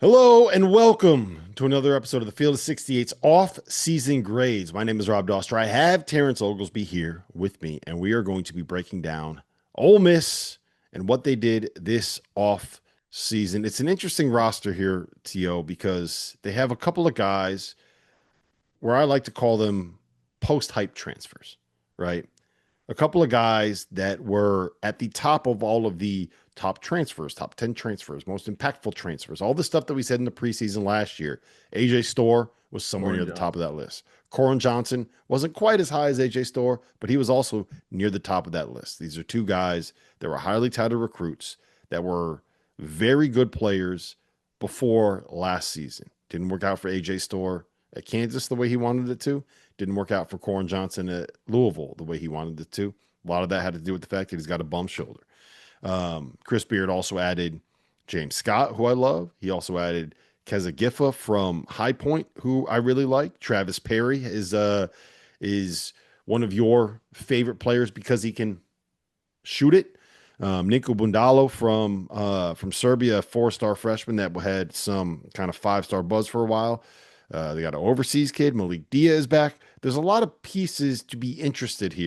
Hello and welcome to another episode of the Field of 68's off-season grades. My name is Rob Doster. I have Terrence Oglesby here with me, and we are going to be breaking down Ole Miss and what they did this off season. It's an interesting roster here, T.O., because they have a couple of guys where I like to call them post-hype transfers, right? A couple of guys that were at the top of all of the top transfers, top 10 transfers, most impactful transfers, all the stuff that we said in the preseason last year. AJ Storr was somewhere near Corn the top Johnson. of that list. Corin Johnson wasn't quite as high as AJ Storr, but he was also near the top of that list. These are two guys that were highly touted recruits that were very good players before last season. Didn't work out for AJ Storr at Kansas the way he wanted it to. Didn't work out for Corin Johnson at Louisville the way he wanted it to. A lot of that had to do with the fact that he's got a bum shoulder. Chris Beard also added James Scott, who I love. He also added Keza Giffa from High Point, who I really like. Travis Perry is one of your favorite players because he can shoot it. Niko Bundalo from Serbia, a 4-star freshman that had some kind of 5-star buzz for a while. They got an overseas kid. Malik Dia is back. There's a lot of pieces to be interested in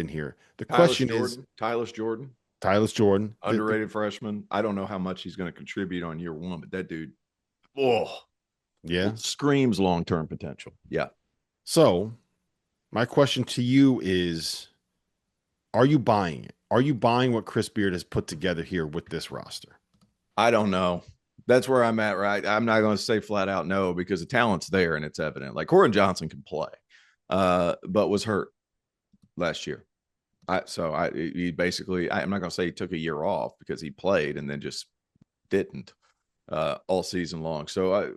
here. The question is Tyler Jordan, Tyler Jordan. underrated freshman. I don't know how much he's going to contribute on year one, but that dude, oh, Yeah. screams long-term potential. Yeah. So my question to you is, are you buying it? Are you buying what Chris Beard has put together here with this roster? I don't know. That's where I'm at, right? I'm not going to say flat out no because the talent's there and it's evident. Like Corin Johnson can play, but was hurt last year. He basically, I'm not going to say he took a year off because he played and then just didn't all season long. So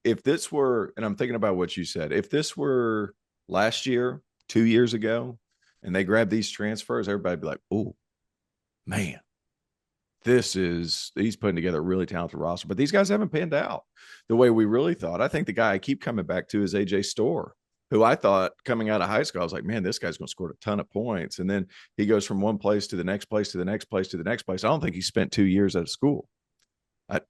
if this were, and I'm thinking about what you said, if this were last year, 2 years ago, and they grabbed these transfers, everybody'd be like, oh man, he's putting together a really talented roster. But these guys haven't panned out the way we really thought. I think the guy I keep coming back to is AJ Storr, who I thought coming out of high school, I was like, man, this guy's going to score a ton of points. And then he goes from one place to the next place to the next place to the next place. I don't think he spent 2 years out of school.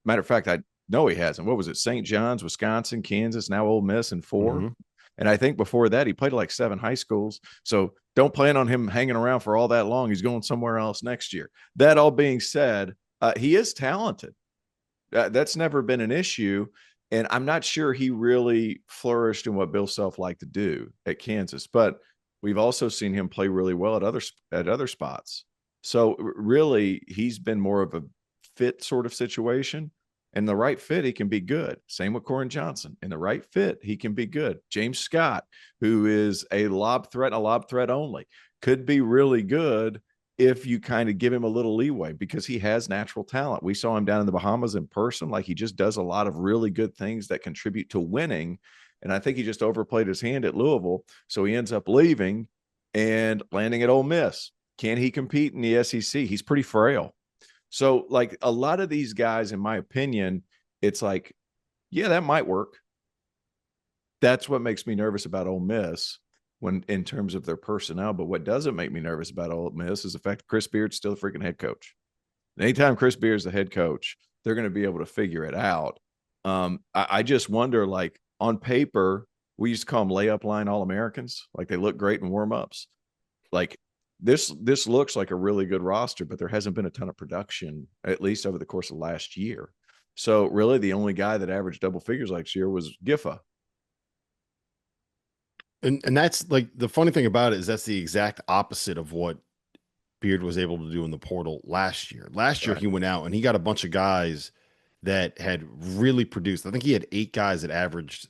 Matter of fact, I know he hasn't. What was it? St. John's, Wisconsin, Kansas, now Ole Miss, and 4. Mm-hmm. And I think before that, he played at like 7 high schools. So don't plan on him hanging around for all that long. He's going somewhere else next year. That all being said, he is talented. That's never been an issue. And I'm not sure he really flourished in what Bill Self liked to do at Kansas. But we've also seen him play really well at other spots. So really, he's been more of a fit sort of situation. In the right fit, he can be good. Same with Corin Johnson. In the right fit, he can be good. James Scott, who is a lob threat only, could be really good if you kind of give him a little leeway because he has natural talent. We saw him down in the Bahamas in person. Like he just does a lot of really good things that contribute to winning. And I think he just overplayed his hand at Louisville. So he ends up leaving and landing at Ole Miss. Can he compete in the SEC? He's pretty frail. So, like a lot of these guys, in my opinion, it's like, yeah, that might work. That's what makes me nervous about Ole Miss when in terms of their personnel. But what doesn't make me nervous about Ole Miss is the fact that Chris Beard's still the freaking head coach. And anytime Chris Beard's the head coach, they're going to be able to figure it out. I just wonder, like on paper, we used to call them layup line All-Americans. Like they look great in warm-ups. Like this looks like a really good roster, but there hasn't been a ton of production, at least over the course of last year. So really the only guy that averaged double figures last year was Giffa. And that's like the funny thing about it is that's the exact opposite of what Beard was able to do in the portal last year. Last year Right. he went out and he got a bunch of guys that had really produced. I think he had 8 guys that averaged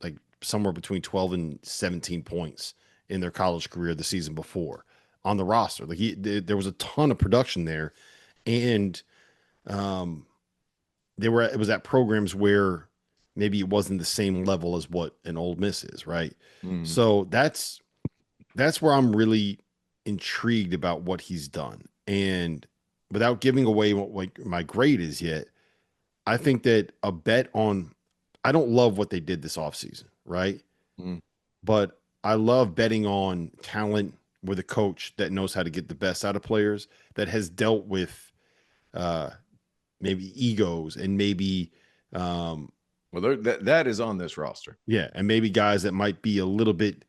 like somewhere between 12 and 17 points in their college career the season before on the roster. Like there was a ton of production there, and um, it was at programs where maybe it wasn't the same level as what an Ole Miss is, right? Mm. So that's where I'm really intrigued about what he's done. And without giving away what like my grade is yet, I think that a bet on I don't love what they did this offseason, right? Mm. But I love betting on talent with a coach that knows how to get the best out of players, that has dealt with uh, maybe egos, and maybe Well, that is on this roster. yeah, and maybe guys that might be a little bit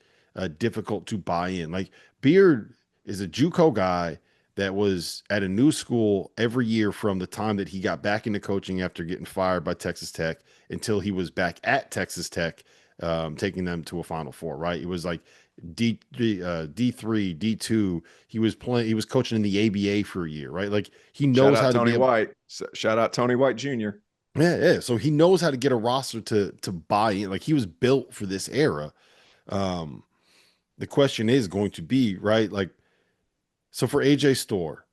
difficult to buy in. Like Beard is a JUCO guy that was at a new school every year from the time that he got back into coaching after getting fired by Texas Tech until he was back at Texas Tech, taking them to a Final Four. Right? It was like D3, D2. He was playing. He was coaching in the ABA for a year. Right? Like he Shout knows out how to Tony be able. White. Shout out Tony White Jr. Yeah, yeah. So he knows how to get a roster to buy in. Like he was built for this era. Um, the question is going to be, right? Like, so for AJ Storr,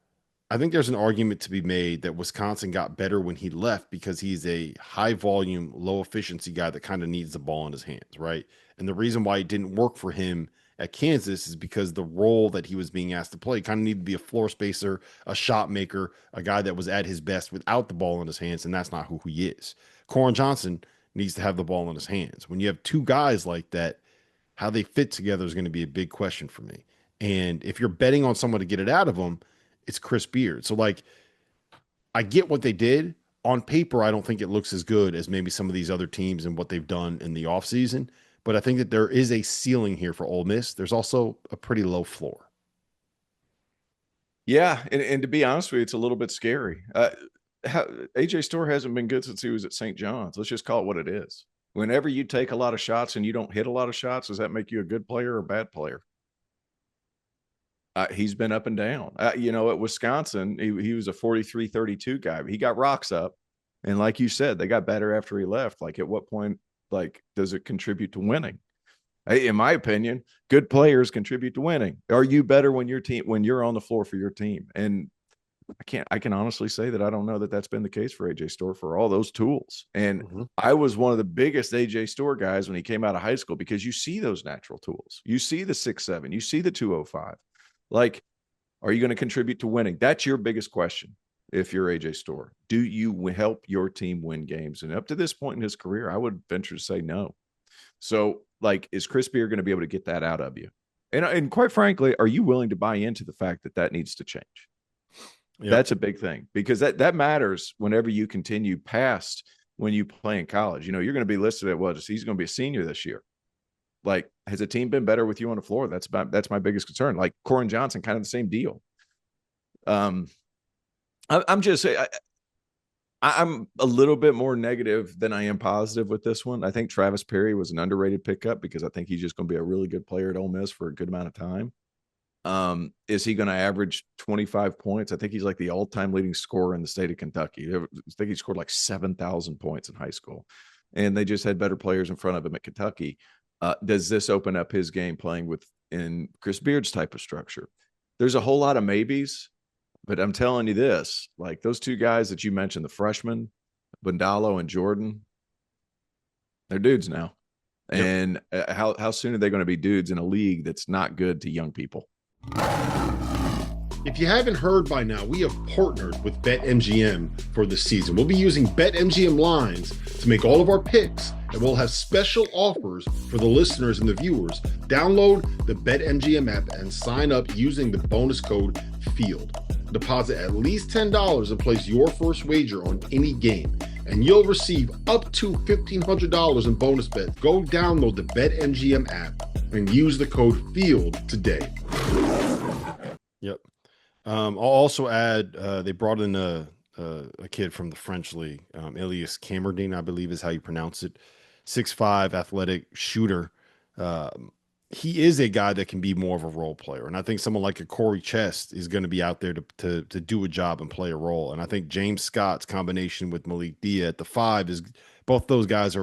I think there's an argument to be made that Wisconsin got better when he left because he's a high volume, low efficiency guy that kind of needs the ball in his hands, right? And the reason why it didn't work for him at Kansas is because the role that he was being asked to play kind of needed to be a floor spacer, a shot maker, a guy that was at his best without the ball in his hands, and that's not who he is. Corin Johnson needs to have the ball in his hands. When you have two guys like that, how they fit together is going to be a big question for me. And if you're betting on someone to get it out of them, it's Chris Beard. So like I get what they did. On paper, I don't think it looks as good as maybe some of these other teams and what they've done in the offseason. But I think that there is a ceiling here for Ole Miss. There's also a pretty low floor. Yeah, and to be honest with you, it's a little bit scary. AJ Storr hasn't been good since he was at St. John's. Let's just call it what it is. Whenever you take a lot of shots and you don't hit a lot of shots, does that make you a good player or a bad player? He's been up and down. At Wisconsin, he was a 43-32 guy. He got rocks up. And like you said, they got better after he left. Like, at what point, like, does it contribute to winning? In my opinion, good players contribute to winning. Are you better when you're on the floor for your team? And I can honestly say that I don't know that that's been the case for AJ Storr for all those tools. And I was one of the biggest AJ Storr guys when he came out of high school because you see those natural tools. You see the 6'7", you see the 205. Like, are you going to contribute to winning? That's your biggest question. If you're AJ Storr, do you help your team win games? And up to this point in his career, I would venture to say no. So, like, is Chris Beard going to be able to get that out of you? And quite frankly, are you willing to buy into the fact that that needs to change? Yep. That's a big thing because that matters whenever you continue past when you play in college. You're going to be listed at he's going to be a senior this year. Like, has the team been better with you on the floor? That's my biggest concern. Like Corin Johnson, kind of the same deal. I'm just saying, I'm a little bit more negative than I am positive with this one. I think Travis Perry was an underrated pickup because I think he's just going to be a really good player at Ole Miss for a good amount of time. Is he going to average 25 points? I think he's like the all-time leading scorer in the state of Kentucky. I think he scored like 7,000 points in high school, and they just had better players in front of him at Kentucky. Does this open up his game playing in Chris Beard's type of structure? There's a whole lot of maybes, but I'm telling you this, like those two guys that you mentioned, the freshmen, Bundalo and Jordan, they're dudes now. Yep. And how soon are they going to be dudes in a league that's not good to young people? If you haven't heard by now, we have partnered with BetMGM for the season. We'll be using BetMGM lines to make all of our picks, and we'll have special offers for the listeners and the viewers. Download the BetMGM app and sign up using the bonus code FIELD. Deposit at least $10 and place your first wager on any game, and you'll receive up to $1,500 in bonus bets. Go download the BetMGM app and use the code FIELD today. Yep. I'll also add, they brought in a kid from the French league, Elias Camerdine, I believe is how you pronounce it. 6'5", athletic shooter. He is a guy that can be more of a role player. And I think someone like a Corey Chest is going to be out there to do a job and play a role. And I think James Scott's combination with Malik Dia at the 5 is both those guys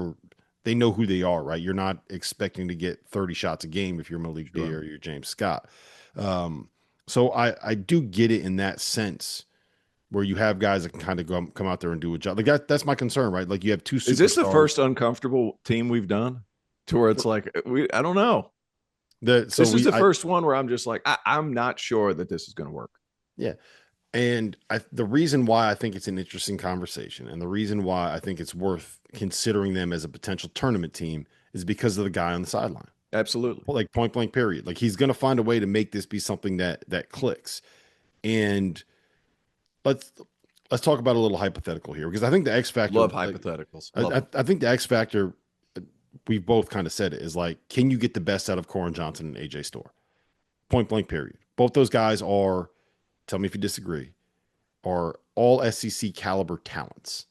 they know who they are, right? You're not expecting to get 30 shots a game if you're Malik Dia or you're James Scott. So I do get it in that sense where you have guys that can kind of come out there and do a job. Like that's my concern, right? Like you have two superstars. Is this the first uncomfortable team we've done to where it's like, I don't know. This is the first one where I'm just like, I'm not sure that this is going to work. Yeah. And the reason why I think it's an interesting conversation and the reason why I think it's worth considering them as a potential tournament team is because of the guy on the sideline. Absolutely. Like point blank period. Like he's going to find a way to make this be something that clicks. And let's talk about a little hypothetical here because I think the X factor, Love like, hypotheticals. Love I, them. I think the X factor, we've both kind of said it is like, can you get the best out of Corin Johnson and AJ Storr? Point blank, period. Both those guys are, tell me if you disagree, are all SEC caliber talents.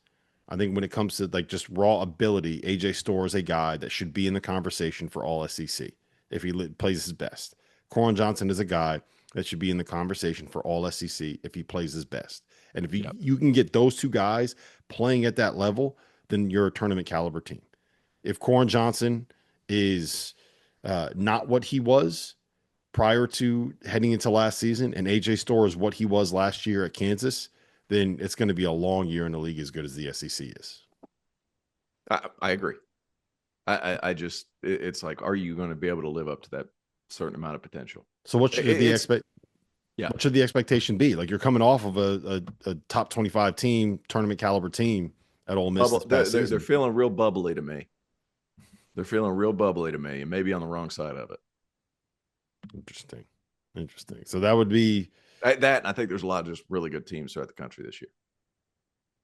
I think when it comes to like just raw ability, AJ Storr is a guy that should be in the conversation for all SEC if he plays his best. Corin Johnson is a guy that should be in the conversation for all SEC if he plays his best. And if Yep. you can get those two guys playing at that level, then you're a tournament caliber team. If Corin Johnson is not what he was prior to heading into last season, and AJ Storr is what he was last year at Kansas, then it's going to be a long year in the league as good as the SEC is. I agree. I just it's like, are you going to be able to live up to that certain amount of potential? So what should the Yeah. what should the expectation be? Like you're coming off of a top 25 team, tournament caliber team at Ole Miss this past season. They're feeling real bubbly to me. They're feeling real bubbly to me, and maybe on the wrong side of it. Interesting. So that would be that. And I think there's a lot of just really good teams throughout the country this year.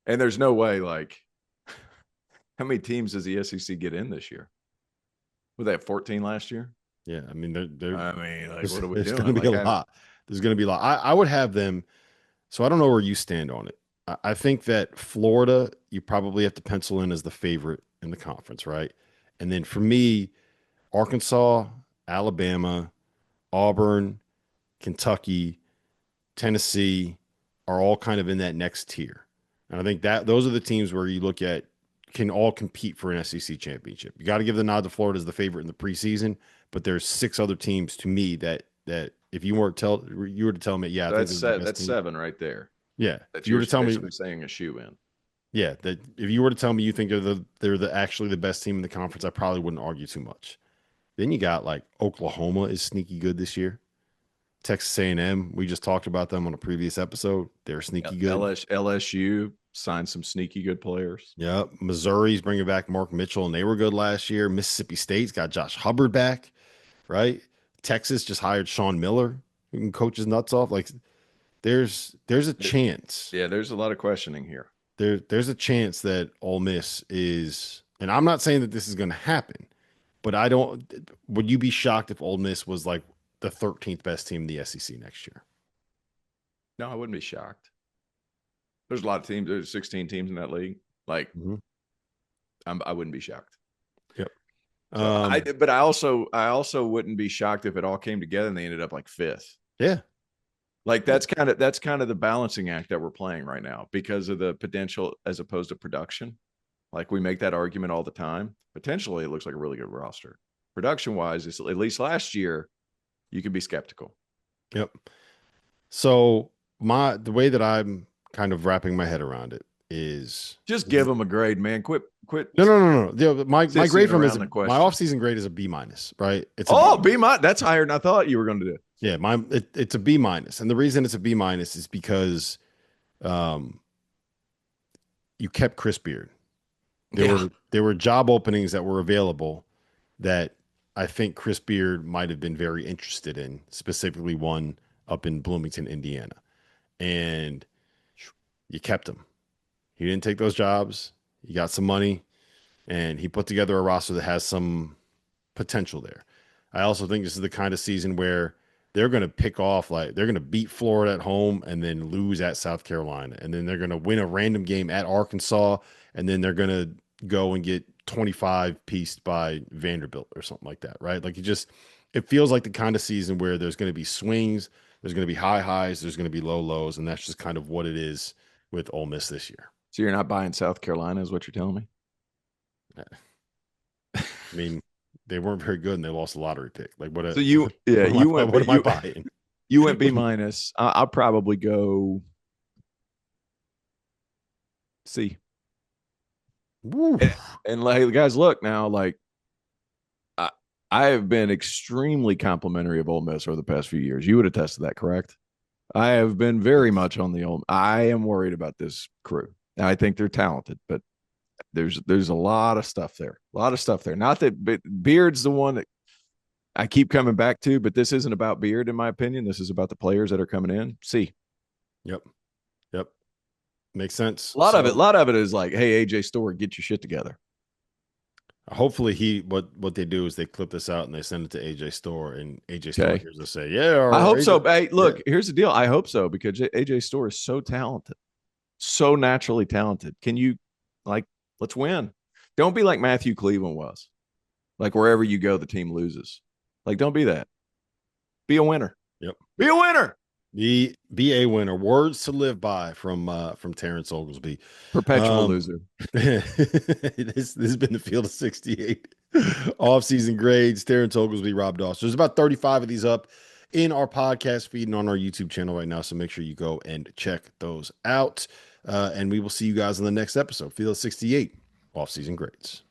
And there's no way, like, how many teams does the SEC get in this year? Were they at 14 last year? Yeah, I mean, they're I mean, like, what are we doing? There's going to be a lot. There's going to be a lot. I would have them. So I don't know where you stand on it. I think that Florida, you probably have to pencil in as the favorite in the conference, right? And then for me, Arkansas, Alabama, Auburn, Kentucky, Tennessee are all kind of in that next tier. And I think that those are the teams where you look at can all compete for an SEC championship. You got to give the nod to Florida as the favorite in the preseason, but there's 6 other teams to me that if you were to tell me, yeah, that's that's 7 right there. Yeah, that you were to tell me saying a shoe in. Yeah, that if you were to tell me you think they're actually the best team in the conference, I probably wouldn't argue too much. Then you got like Oklahoma is sneaky good this year. Texas A&M, we just talked about them on a previous episode. They're sneaky good. LSU signed some sneaky good players. Yeah, Missouri's bringing back Mark Mitchell, and they were good last year. Mississippi State's got Josh Hubbard back, right? Texas just hired Sean Miller, who can coach his nuts off. Like, there's a chance. Yeah, there's a lot of questioning here. There's a chance that Ole Miss is, and I'm not saying that this is going to happen, but would you be shocked if Ole Miss was like the 13th best team in the SEC next year? No, I wouldn't be shocked. There's a lot of teams. There's 16 teams in that league. Like, I wouldn't be shocked. Yep. But I also wouldn't be shocked if it all came together and they ended up like 5th. Yeah. Like that's kind of the balancing act that we're playing right now because of the potential as opposed to production. Like we make that argument all the time. Potentially, it looks like a really good roster. Production wise, at least last year, you could be skeptical. Yep. So the way that I'm kind of wrapping my head around it is just give them a grade, man. Quit. No. My grade from is my offseason grade is a B-, right? It's B-. That's higher than I thought you were going to do. Yeah, it's a B-, and the reason it's a B- is because you kept Chris Beard. There were job openings that were available that I think Chris Beard might have been very interested in, specifically one up in Bloomington, Indiana, and you kept him. He didn't take those jobs. He got some money, and he put together a roster that has some potential there. I also think this is the kind of season where they're going to pick off, like they're going to beat Florida at home and then lose at South Carolina. And then they're going to win a random game at Arkansas. And then they're going to go and get 25 pieced by Vanderbilt or something like that. Right. Like it feels like the kind of season where there's going to be swings, there's going to be high highs, there's going to be low lows. And that's just kind of what it is with Ole Miss this year. So you're not buying South Carolina is what you're telling me? I mean, they weren't very good and they lost a lottery pick. Like what am I buying? You went B-. I'll probably go C. And like guys, look now, like I have been extremely complimentary of Ole Miss over the past few years. You would attest to that, correct? I have been very much on the Ole. I am worried about this crew. I think they're talented, but there's a lot of stuff there. Not that Beard's the one that I keep coming back to, but this isn't about Beard, in my opinion. This is about the players that are coming in. C. Yep. Makes sense. A lot of it, a So lot of it is like, hey, AJ Store, get your shit together. hopefully what they do is they clip this out and they send it to AJ Store, and AJ Store Okay. hears us say, yeah, I or hope so. AJ, Hey, yeah. look, here's the deal. I hope so because AJ Store is so talented, so naturally talented. Can you, like, let's win? Don't be like Matthew Cleveland was. Like wherever you go, the team loses. Like, don't be that. Be a winner. Yep. Be a winner. Be a winner. Words to live by from Terrence Oglesby. Perpetual loser. This has been the Field of 68 off-season grades. Terrence Oglesby, Rob Dawson. There's about 35 of these up in our podcast feed and on our YouTube channel right now. So make sure you go and check those out. And we will see you guys in the next episode. Field of 68 off-season grades.